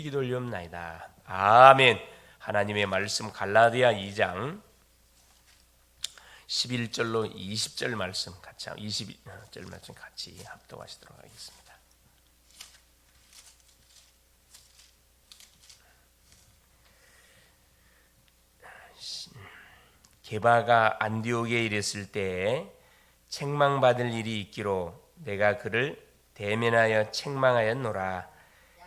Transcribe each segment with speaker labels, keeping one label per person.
Speaker 1: 기도올리옵나이다. 아멘. 하나님의 말씀 갈라디아 2장 11절로 20절 말씀 같이 22절 말씀 같이 합독하시도록 하겠습니다. 게바가 안디옥에 이르렀을 때에 책망받을 일이 있기로 내가 그를 대면하여 책망하였노라.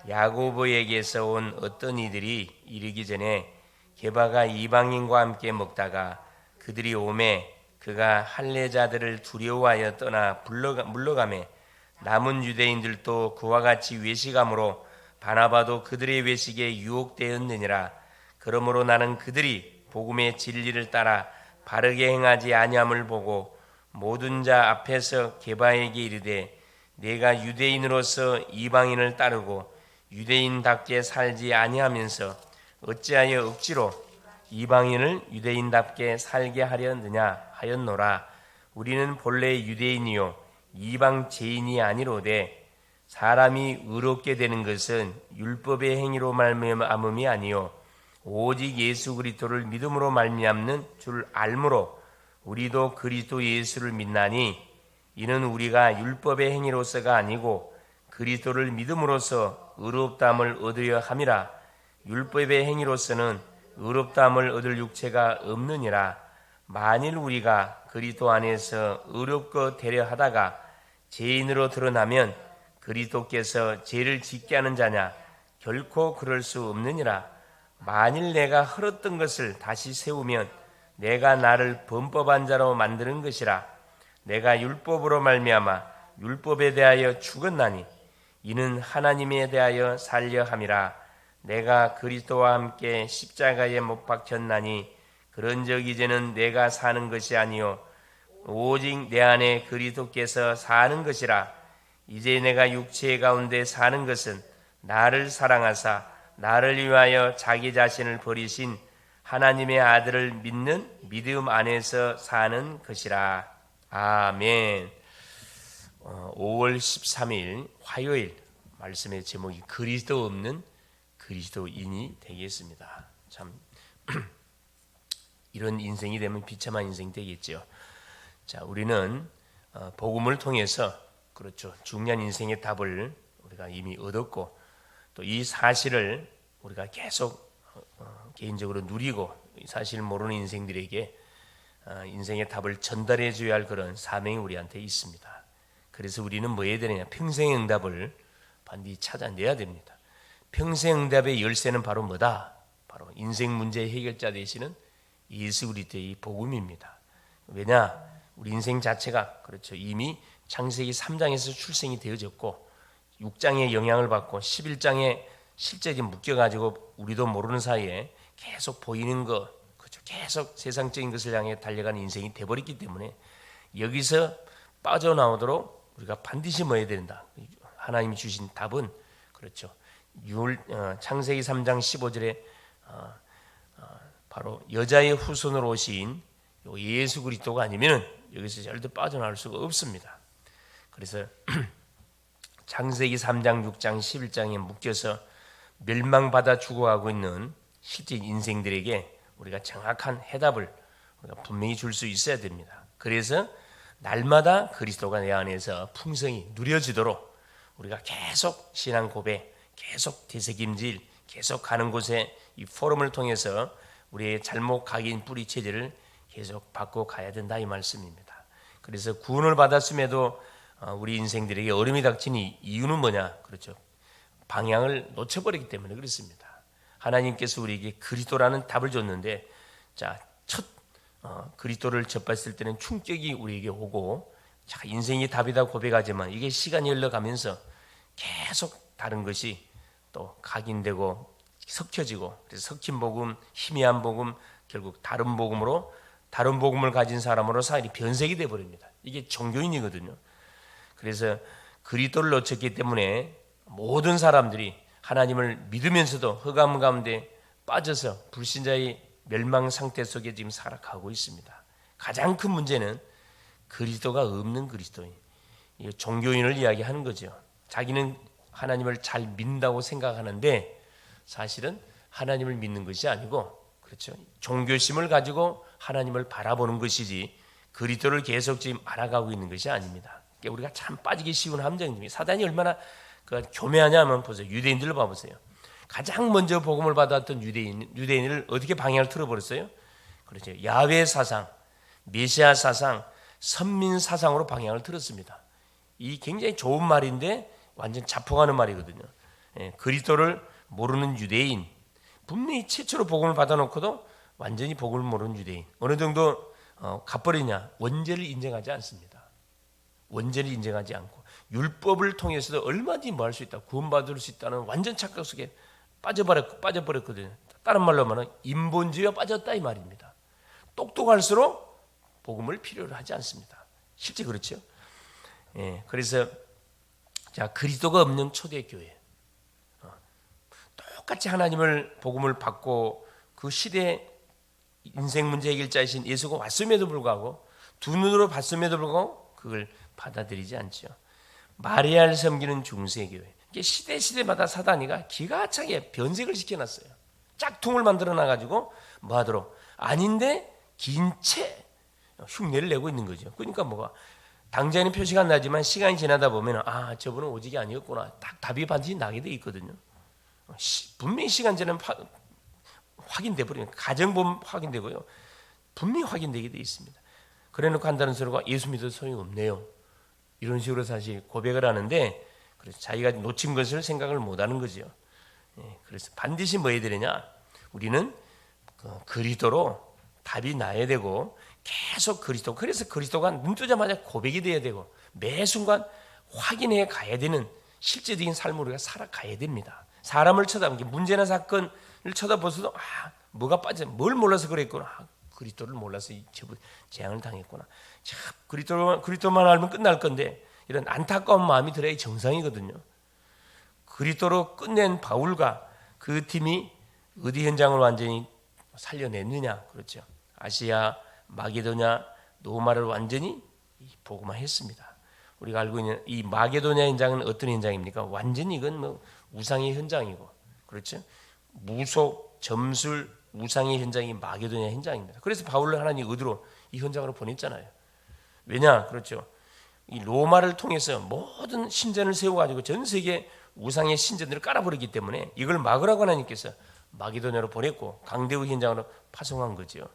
Speaker 1: 야고보에게서 온 어떤 이들이 이르기 전에 게바가 이방인과 함께 먹다가 그들이 오매 그가 할례자들을 두려워하여 떠나 물러가매 남은 유대인들도 그와 같이 외식함으로 바나바도 그들의 외식에 유혹되었느니라. 그러므로 나는 그들이 복음의 진리를 따라 바르게 행하지 아니함을 보고 모든 자 앞에서 게바에게 이르되 내가 유대인으로서 이방인을 따르고 유대인답게 살지 아니하면서 어찌하여 억지로 이방인을 유대인답게 살게 하려느냐 하였노라. 우리는 본래 유대인이요 이방 죄인이 아니로되 사람이 의롭게 되는 것은 율법의 행위로 말미암음이 아니요 오직 예수 그리스도를 믿음으로 말미암는 줄 알므로 우리도 그리스도 예수를 믿나니 이는 우리가 율법의 행위로서가 아니고 그리스도를 믿음으로써 의롭다함을 얻으려 함이라. 율법의 행위로서는 의롭다함을 얻을 육체가 없느니라. 만일 우리가 그리스도 안에서 의롭고 되려 하다가 죄인으로 드러나면 그리스도께서 죄를 짓게 하는 자냐? 결코 그럴 수 없느니라. 만일 내가 헐었던 것을 다시 세우면 내가 나를 범법한 자로 만드는 것이라. 내가 율법으로 말미암아 율법에 대하여 죽었나니 이는 하나님에 대하여 살려 함이라. 내가 그리스도와 함께 십자가에 못 박혔나니 그런즉 이제는 내가 사는 것이 아니요 오직 내 안에 그리스도께서 사는 것이라. 이제 내가 육체 가운데 사는 것은 나를 사랑하사 나를 위하여 자기 자신을 버리신 하나님의 아들을 믿는 믿음 안에서 사는 것이라. 아멘. 5월 13일 화요일 말씀의 제목이 그리스도 없는 그리스도인이 되겠습니다. 참 이런 인생이 되면 비참한 인생이 되겠죠. 자, 우리는 복음을 통해서 그렇죠. 중요한 인생의 답을 우리가 이미 얻었고 또 이 사실을 우리가 계속 개인적으로 누리고 이 사실을 모르는 인생들에게 인생의 답을 전달해 줘야 할 그런 사명이 우리한테 있습니다. 그래서 우리는 뭐 해야 되느냐? 평생의 응답을 반드시 찾아내야 됩니다. 평생 응답의 열쇠는 바로 뭐다? 바로 인생 문제의 해결자 되시는 예수 그리스도의 복음입니다. 왜냐? 우리 인생 자체가 그렇죠. 이미 창세기 3장에서 출생이 되어졌고 6장의 영향을 받고 11장에 실제로 묶여가지고 우리도 모르는 사이에 계속 보이는 것, 그렇죠. 계속 세상적인 것을 향해 달려가는 인생이 돼버렸기 때문에 여기서 빠져나오도록 우리가 반드시 뭐 해야 된다. 하나님이 주신 답은 그렇죠. 창세기 3장 15절에 바로 여자의 후손으로 오신 예수 그리스도가 아니면 여기서 절대 빠져나올 수가 없습니다. 그래서 창세기 3장, 6장, 11장에 묶여서 멸망받아 죽어가고 있는 실제 인생들에게 우리가 정확한 해답을 우리가 분명히 줄 수 있어야 됩니다. 그래서 날마다 그리스도가 내 안에서 풍성히 누려지도록 우리가 계속 신앙 고백, 계속 되새김질, 계속 가는 곳에 이 포럼을 통해서 우리의 잘못 각인 뿌리 체질을 계속 바꿔 가야 된다 이 말씀입니다. 그래서 구원을 받았음에도 우리 인생들에게 어려움이 닥친 이유는 뭐냐? 그렇죠. 방향을 놓쳐버리기 때문에 그렇습니다. 하나님께서 우리에게 그리스도라는 답을 줬는데 자, 첫 그리스도를 접했을 때는 충격이 우리에게 오고 자, 인생이 답이다 고백하지만 이게 시간이 흘러가면서 계속 다른 것이 또 각인되고 섞여지고 그래서 섞인 복음, 희미한 복음, 결국 다른 복음으로 다른 복음을 가진 사람으로 사실이 변색이 되어버립니다. 이게 종교인이거든요. 그래서 그리스도를 놓쳤기 때문에 모든 사람들이 하나님을 믿으면서도 흑암 가운데 빠져서 불신자의 멸망 상태 속에 지금 살아가고 있습니다. 가장 큰 문제는 그리스도가 없는 그리스도인, 종교인을 이야기하는 거죠. 자기는 하나님을 잘 믿는다고 생각하는데 사실은 하나님을 믿는 것이 아니고, 그렇죠, 종교심을 가지고 하나님을 바라보는 것이지 그리스도를 계속 지금 알아가고 있는 것이 아닙니다. 그러니까 우리가 참 빠지기 쉬운 함정입니다. 사단이 얼마나 교묘하냐면 보세요. 유대인들을 봐보세요. 가장 먼저 복음을 받았던 유대인을 어떻게 방향을 틀어버렸어요? 그렇죠. 야훼 사상, 메시아 사상, 선민 사상으로 방향을 틀었습니다. 이 굉장히 좋은 말인데 완전 자폭하는 말이거든요. 그리스도를 모르는 유대인, 분명히 최초로 복음을 받아놓고도 완전히 복음을 모르는 유대인, 어느 정도 갚버리냐? 원죄를 인정하지 않습니다. 원죄를 인정하지 않고 율법을 통해서도 얼마든지 뭐 할 수 있다, 구원받을 수 있다는 완전 착각 속에 빠져버렸거든요. 다른 말로 하면 인본주의에 빠졌다 이 말입니다. 똑똑할수록 복음을 필요로 하지 않습니다. 실제 그렇죠. 그래서 자, 그리스도가 없는 초대교회, 똑같이 하나님을 복음을 받고 그 시대에 인생 문제 해결자이신 예수가 왔음에도 불구하고, 두 눈으로 봤음에도 불구하고 그걸 받아들이지 않죠. 마리아를 섬기는 중세교회, 시대마다 사단이가 기가 차게 변색을 시켜놨어요. 짝퉁을 만들어 놔가지고 뭐 하도록, 아닌데 긴 채 흉내를 내고 있는 거죠. 그러니까 뭐가, 당장에는 표시가 안 나지만 시간이 지나다 보면 저분은 오직이 아니었구나, 딱 답이 반드시 나게 돼 있거든요. 분명히 시간 지나면 확인돼 버리는, 가정보면 확인되고요, 분명히 확인되게 돼 있습니다. 그래놓고 한다는 소리가 예수 믿어도 소용이 없네요, 이런 식으로 사실 고백을 하는데, 그래서 자기가 놓친 것을 생각을 못하는 거죠. 그래서 반드시 뭐 해야 되느냐, 우리는 그리스도로 답이 나야 되고, 계속 그리스도, 그래서 그리스도가 눈 뜨자마자 고백이 돼야 되고, 매 순간 확인해 가야 되는 실제적인 삶을 우리가 살아가야 됩니다. 사람을 쳐다보면, 문제나 사건을 쳐다보서도 뭐가 빠져, 뭘 몰라서 그랬구나, 그리스도를 몰라서 재앙을 당했구나, 참 그리스도만 알면 끝날 건데, 이런 안타까운 마음이 들어야 정상이거든요. 그리스도로 끝낸 바울과 그 팀이 어디 현장을 완전히 살려냈느냐, 그렇죠. 아시아, 마게도냐, 노마를 완전히 복음화했습니다. 우리가 알고 있는 이 마게도냐 현장은 어떤 현장입니까? 완전히 이건 뭐 우상의 현장이고, 그렇죠. 무속, 점술, 우상의 현장이 마게도냐 현장입니다. 그래서 바울을 하나님 의도로 이 현장으로 보냈잖아요. 왜냐, 그렇죠. 이 로마를 통해서 모든 신전을 세워가지고 전 세계 우상의 신전들을 깔아버리기 때문에 이걸 막으라고 하나님께서 마게도냐로 보냈고 강대우 현장으로 파송한 거죠.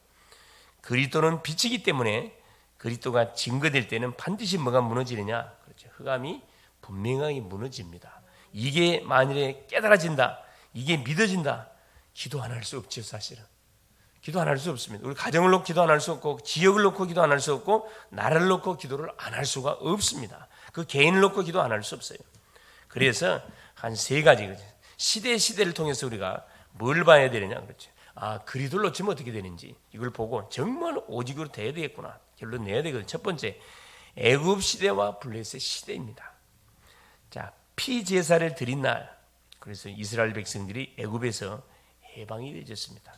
Speaker 1: 그리스도는 빛이기 때문에 그리스도가 증거될 때는 반드시 뭐가 무너지느냐, 그렇죠. 흑암이 분명하게 무너집니다. 이게 만일에 깨달아진다, 이게 믿어진다, 기도 안 할 수 없죠. 사실은 기도 안 할 수 없습니다. 우리 가정을 놓고 기도 안 할 수 없고, 지역을 놓고 기도 안 할 수 없고, 나라를 놓고 기도를 안 할 수가 없습니다. 그 개인을 놓고 기도 안 할 수 없어요. 그래서 한 세 가지, 시대를 통해서 우리가 뭘 봐야 되느냐, 그렇죠. 그리스도를 놓치면 어떻게 되는지 이걸 보고 정말 오직으로 돼야 되겠구나, 결론 내야 되거든요. 첫 번째, 애굽 시대와 블레셋 시대입니다. 자, 피제사를 드린 날, 그래서 이스라엘 백성들이 애굽에서 해방이 되졌습니다.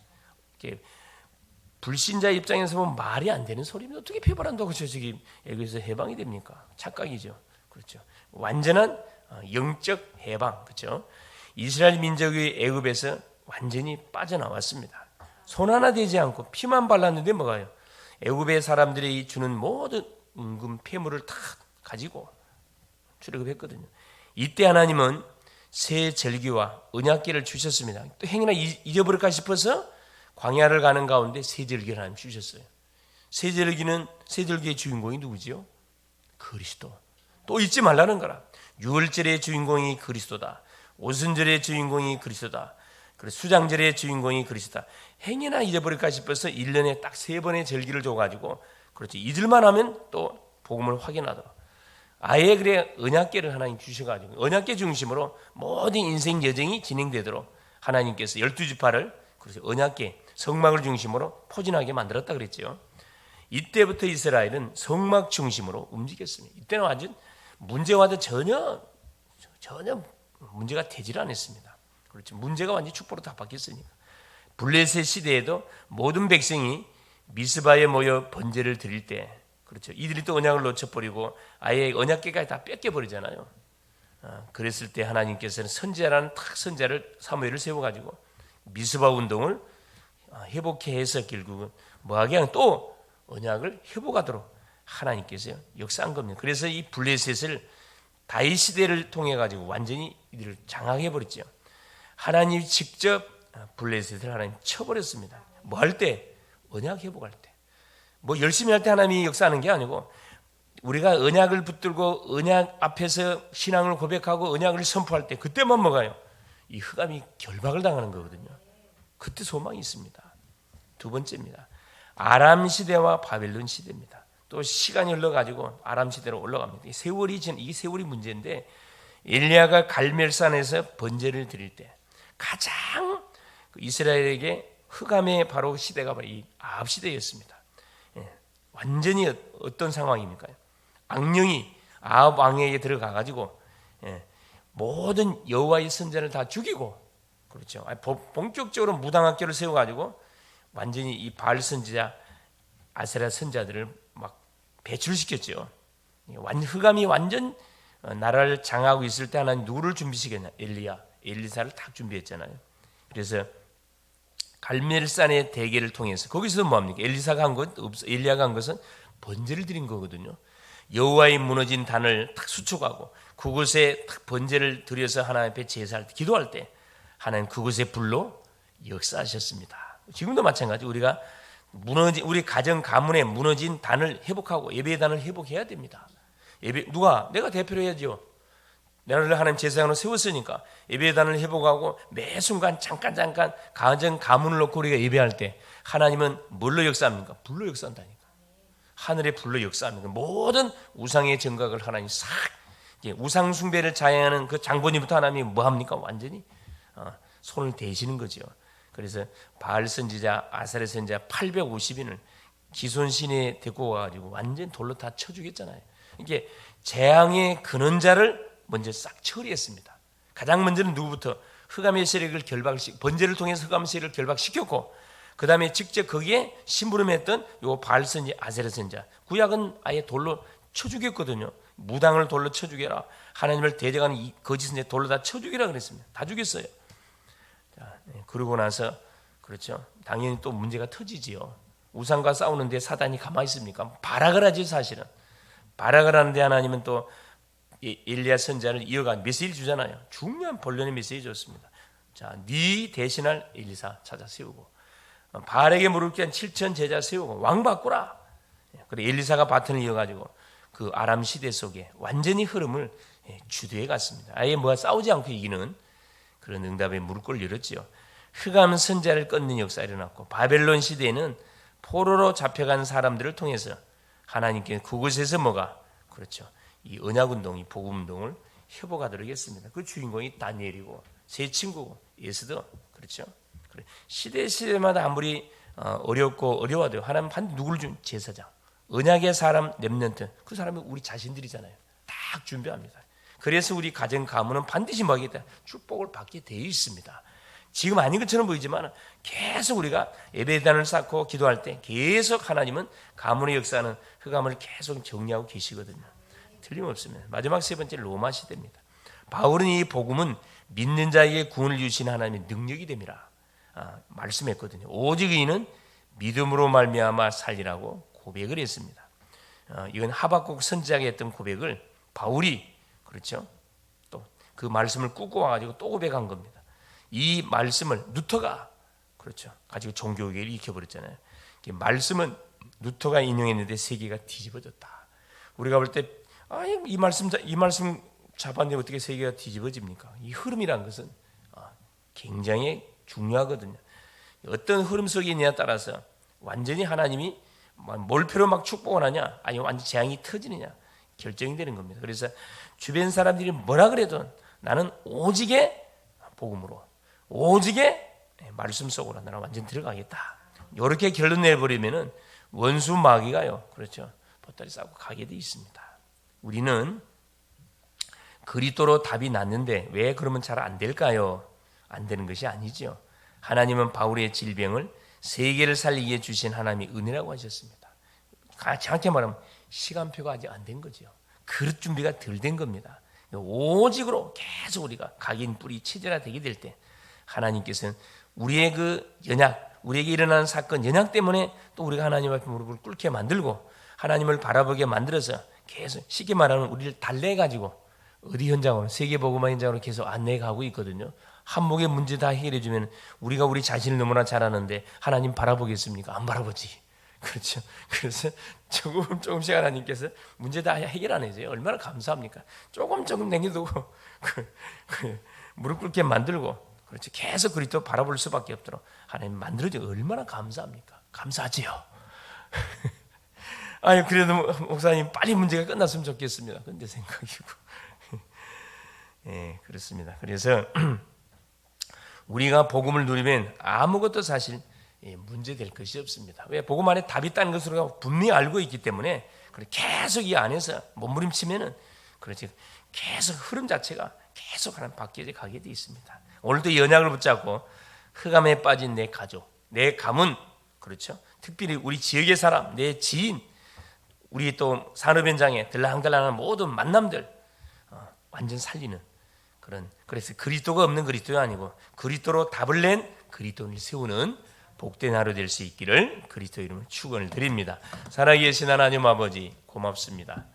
Speaker 1: 불신자 입장에서 보면 말이 안 되는 소리입니다. 어떻게 표발한다고 저기 애굽에서 해방이 됩니까? 착각이죠. 그렇죠. 완전한 영적 해방, 그렇죠. 이스라엘 민족이 애굽에서 완전히 빠져나왔습니다. 손 하나 대지 않고 피만 발랐는데 뭐가요? 애굽의 사람들이 주는 모든 은금 폐물을 다 가지고 출애굽했거든요. 이때 하나님은 새 절기와 언약궤를 주셨습니다. 또 행여나 잊어버릴까 싶어서 광야를 가는 가운데 새 절기를 하나님 주셨어요. 새 절기의 주인공이 누구지요? 그리스도. 또 잊지 말라는 거라. 유월절의 주인공이 그리스도다. 오순절의 주인공이 그리스도다. 그래서 수장절의 주인공이 그리스도다. 행여나 잊어버릴까 싶어서 1년에 딱 3번의 절기를 줘가지고, 그렇죠, 잊을만 하면 또 복음을 확인하도록 아예 그래 언약궤를 하나님 주셔가지고 언약궤 중심으로 모든 인생 여정이 진행되도록 하나님께서 12지파를, 그래서 언약궤 성막을 중심으로 포진하게 만들었다 그랬죠. 이때부터 이스라엘은 성막 중심으로 움직였습니다. 이때는 완전 문제와도 전혀 문제가 되질 않았습니다. 그렇죠. 문제가 완전히 축복으로 다 바뀌었으니까. 블레셋 시대에도 모든 백성이 미스바에 모여 번제를 드릴 때, 그렇죠, 이들이 또 언약을 놓쳐버리고 아예 언약궤까지 다 뺏겨버리잖아요. 그랬을 때 하나님께서는 선지자라는 탁 선지자를 사무엘을 세워가지고 미스바 운동을 회복해 해서 결국은 뭐하게 하면 또 언약을 회복하도록 하나님께서 역사한 겁니다. 그래서 이 블레셋을 다윗 시대를 통해 가지고 완전히 이들을 장악해 버렸죠. 하나님이 직접 블레셋을 하나님 쳐버렸습니다. 뭐 할 때? 언약 회복할 때. 뭐 열심히 할 때 하나님이 역사하는 게 아니고 우리가 언약을 붙들고 언약 앞에서 신앙을 고백하고 언약을 선포할 때 그때만 먹어요. 이 흑암이 결박을 당하는 거거든요. 그때 소망이 있습니다. 두 번째입니다. 아람 시대와 바벨론 시대입니다. 또 시간이 흘러가지고 아람 시대로 올라갑니다. 이게 세월이 문제인데 엘리야가 갈멜산에서 번제를 드릴 때 가장 이스라엘에게 흑암의 바로 시대가 바로 이 아합 시대였습니다. 완전히 어떤 상황입니까? 악령이 아합 왕에게 들어가 가지고 모든 여호와의 선자를 다 죽이고, 그렇죠. 본격적으로 무당학교를 세워 가지고 완전히 이 바알 선지자, 아세라 선자들을 막 배출시켰죠. 흑암이 완전 나라를 장하고 있을 때 하나님 누구를 준비시켰냐? 엘리사를 딱 준비했잖아요. 그래서 갈멜산의 대계를 통해서 거기서 뭐합니까? 엘리야가 한 것은 번제를 드린 거거든요. 여호와의 무너진 단을 탁 수축하고 그곳에 탁 번제를 드려서 하나님 앞에 제사할 때, 기도할 때 하나님 그곳에 불로 역사하셨습니다. 지금도 마찬가지. 우리가 우리 가정 가문에 무너진 단을 회복하고 예배의 단을 회복해야 됩니다. 내가 대표로 해야죠. 나를 하나님 제사장으로 세웠으니까 예배의 단을 회복하고 매 순간 잠깐 가정 가문을 놓고 우리가 예배할 때 하나님은 뭘로 역사합니까? 불로 역사한다니까. 하늘의 불로 역사합니다. 모든 우상의 정각을 하나님 싹, 우상 숭배를 자행하는 그 장본인부터 하나님이 뭐 합니까? 완전히 손을 대시는 거죠. 그래서 바알 선지자, 아사레 선지자 850인을 기손신에 데리고 와가지고 완전 돌로 다 쳐주겠잖아요. 이게 재앙의 근원자를 먼저 싹 처리했습니다. 가장 먼저는 누구부터? 흑암의 세력을 번제를 통해서 흑암의 세력을 결박시켰고, 그 다음에 직접 거기에 심부름했던 요 바알 선지, 아세라 선지자. 구약은 아예 돌로 쳐 죽였거든요. 무당을 돌로 쳐 죽여라. 하나님을 대적하는 이 거짓 선지 돌로 다 쳐 죽이라 그랬습니다. 다 죽였어요. 자, 그러고 나서 그렇죠. 당연히 또 문제가 터지지요. 우상과 싸우는데 사단이 가만히 있습니까? 발악을 하지 사실은. 발악을 하는데 하나님은 또 엘리야 선지자를 이어간 메시지를 주잖아요. 중요한 본론의 메시지 줬습니다. 자, 네 대신할 엘리사 찾아 세우고 바알에게 무릎 꿇은 7천 제자 세우고 왕 바꾸라. 그리고 엘리사가 바튼을 이어가지고 그 아람 시대 속에 완전히 흐름을 주도해 갔습니다. 아예 싸우지 않고 이기는 그런 응답에 무릎을 열었지요. 흑암 선자를 끊는 역사가 일어났고, 바벨론 시대에는 포로로 잡혀간 사람들을 통해서 하나님께 그곳에서 그렇죠. 이 언약운동, 이 복음운동을 회복하도록 했습니다. 그 주인공이 다니엘이고 세 친구고 예수도 그렇죠. 시대마다 아무리 어렵고 어려워도 하나님 누구를 준 제사장, 언약의 사람 렘넌트, 그 사람이 우리 자신들이잖아요. 딱 준비합니다. 그래서 우리 가정 가문은 반드시 뭐하겠다? 축복을 받게 되어 있습니다. 지금 아닌 것처럼 보이지만 계속 우리가 예배단을 쌓고 기도할 때 계속 하나님은 가문의 역사는 흑암을 계속 정리하고 계시거든요. 틀림없습니다. 마지막 세 번째 로마 시대입니다. 바울은 이 복음은 믿는 자에게 구원을 주시는 하나님의 능력이 됨이라 말씀했거든요. 오직 이는 믿음으로 말미암아 살리라고 고백을 했습니다. 이건 하박국 선지자가 했던 고백을 바울이 그렇죠. 또 그 말씀을 꾸고 와가지고 또 고백한 겁니다. 이 말씀을 루터가 그렇죠. 가지고 종교계를 익혀버렸잖아요. 말씀은 루터가 인용했는데 세계가 뒤집어졌다. 우리가 볼 때 이 말씀 잡았는데 어떻게 세계가 뒤집어집니까? 이 흐름이라는 것은 굉장히 중요하거든요. 어떤 흐름 속에 있느냐에 따라서 완전히 하나님이 몰표로 막 축복을 하냐, 아니 완전 재앙이 터지느냐 결정이 되는 겁니다. 그래서 주변 사람들이 뭐라 그래도 나는 오직의 복음으로, 오직의 말씀 속으로 나는 완전 들어가겠다. 이렇게 결론 내버리면은 원수 마귀가요, 그렇죠, 보따리 싸고 가게 돼 있습니다. 우리는 그리스도로 답이 났는데 왜 그러면 잘 안 될까요? 안 되는 것이 아니죠. 하나님은 바울의 질병을 세계를 살리기에 주신 하나님의 은혜라고 하셨습니다. 정확히 말하면 시간표가 아직 안 된 거죠. 그릇 준비가 덜 된 겁니다. 오직으로 계속 우리가 각인 뿌리 체질화되게 될 때 하나님께서는 우리의 그 연약, 우리에게 일어나는 사건 연약 때문에 또 우리가 하나님 앞에 무릎을 꿇게 만들고 하나님을 바라보게 만들어서 계속 쉽게 말하면 우리를 달래가지고 어디 현장으로 세계복음화 현장으로 계속 안내가고 있거든요. 한목의 문제 다 해결해 주면 우리가 우리 자신을 너무나 잘 아는데 하나님 바라보겠습니까? 안 바라보지. 그렇죠. 그래서 조금씩 하나님께서 문제 다 해결 안 해줘요. 얼마나 감사합니까? 조금 남겨두고 무릎 꿇게 만들고 그렇죠. 계속 그리스도 바라볼 수밖에 없도록 하나님 만들어줘 얼마나 감사합니까? 감사하지요. 아니 그래도 목사님 빨리 문제가 끝났으면 좋겠습니다. 근데 생각이고. 예, 그렇습니다. 그래서 우리가 복음을 누리면 아무것도 사실 문제될 것이 없습니다. 왜? 복음 안에 답이 있다는 것을 우리가 분명히 알고 있기 때문에 계속 이 안에서 몸부림치면은 그렇지 계속 흐름 자체가 계속 하나님 바뀌어 가게 돼 있습니다. 오늘도 연약을 붙잡고 흑암에 빠진 내 가족, 내 가문, 그렇죠? 특별히 우리 지역의 사람, 내 지인, 우리 또 산업 현장에 들랑들랑한 모든 만남들 완전 살리는 그래서 그리스도가 없는 그리스도가 아니고 그리스도로 답을 낸 그리스도를 세우는 복된 하루 될 수 있기를 그리스도 이름으로 축원을 드립니다. 살아계신 하나님 아버지 고맙습니다.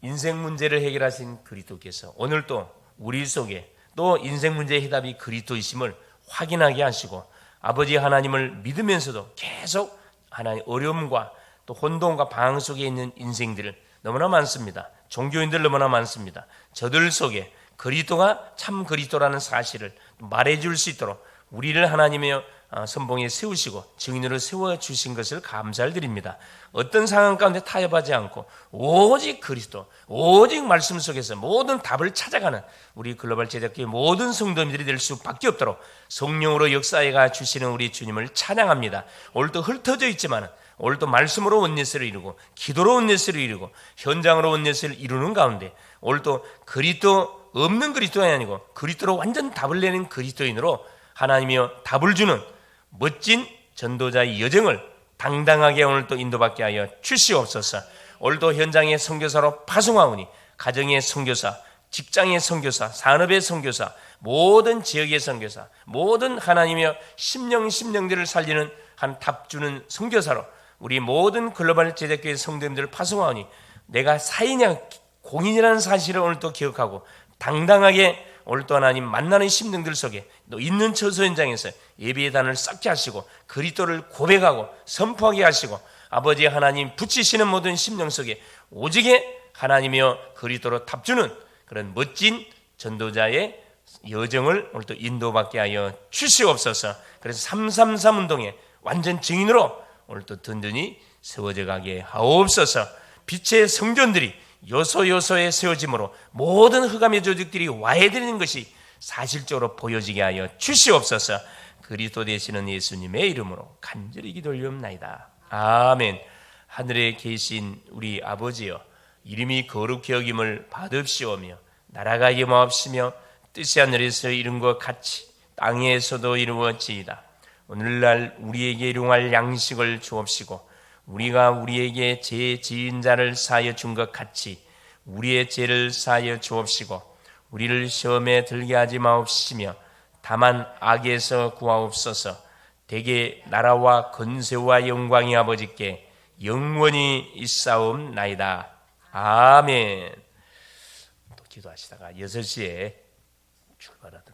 Speaker 1: 인생 문제를 해결하신 그리스도께서 오늘 또 우리 속에 또 인생 문제의 해답이 그리스도이심을 확인하게 하시고 아버지 하나님을 믿으면서도 계속 하나님 어려움과 또 혼돈과 방황 속에 있는 인생들을 너무나 많습니다. 종교인들 너무나 많습니다. 저들 속에 그리스도가 참 그리스도라는 사실을 말해줄 수 있도록 우리를 하나님의 선봉에 세우시고 증인으로 세워주신 것을 감사를 드립니다. 어떤 상황 가운데 타협하지 않고 오직 그리스도, 오직 말씀 속에서 모든 답을 찾아가는 우리 글로벌 제작교회 모든 성도님들이 될 수밖에 없도록 성령으로 역사해가 주시는 우리 주님을 찬양합니다. 오늘도 흩어져 있지만 오늘도 말씀으로 원내스를 이루고 기도로 원내스를 이루고 현장으로 원내스를 이루는 가운데 오늘도 그리스도 없는 그리스도가 아니고 그리스도로 완전 답을 내는 그리스도인으로 하나님이여 답을 주는 멋진 전도자의 여정을 당당하게 오늘 또 인도받게 하여 주시옵소서. 오늘도 현장의 선교사로 파송하오니 가정의 선교사, 직장의 선교사, 산업의 선교사, 모든 지역의 선교사, 모든 하나님이여 심령들을 살리는 한 답 주는 선교사로 우리 모든 글로벌 제작교회 성도님들을 파송하오니 내가 사인이냐 공인이라는 사실을 오늘 또 기억하고 당당하게 오늘 또 하나님 만나는 심령들 속에 또 있는 처소 현장에서 예배의 단을 쌓게 하시고 그리스도를 고백하고 선포하게 하시고 아버지 하나님 붙이시는 모든 심령 속에 오직에 하나님이여 그리스도로 답주는 그런 멋진 전도자의 여정을 오늘 또 인도받게 하여 주시옵소서. 그래서 333 운동에 완전 증인으로 오늘 또 든든히 세워져 가게 하옵소서. 빛의 성전들이 요소요소에 세워짐으로 모든 흑암의 조직들이 와해되는 것이 사실적으로 보여지게 하여 주시옵소서. 그리스도 되시는 예수님의 이름으로 간절히 기도 올리옵나이다. 아멘. 하늘에 계신 우리 아버지여, 이름이 거룩히 여김을 받읍시오며 나라가 임하옵시며 뜻이 하늘에서 이룬 것 같이 땅에서도 이루어지이다. 오늘날 우리에게 일용할 양식을 주옵시고 우리가 우리에게 제 지은 자를 사하여 준 것 같이 우리의 죄를 사하여 주옵시고 우리를 시험에 들게 하지 마옵시며 다만 악에서 구하옵소서. 대개 나라와 권세와 영광이 아버지께 영원히 있사옵나이다. 아멘. 또 기도하시다가 6시에 출발하도록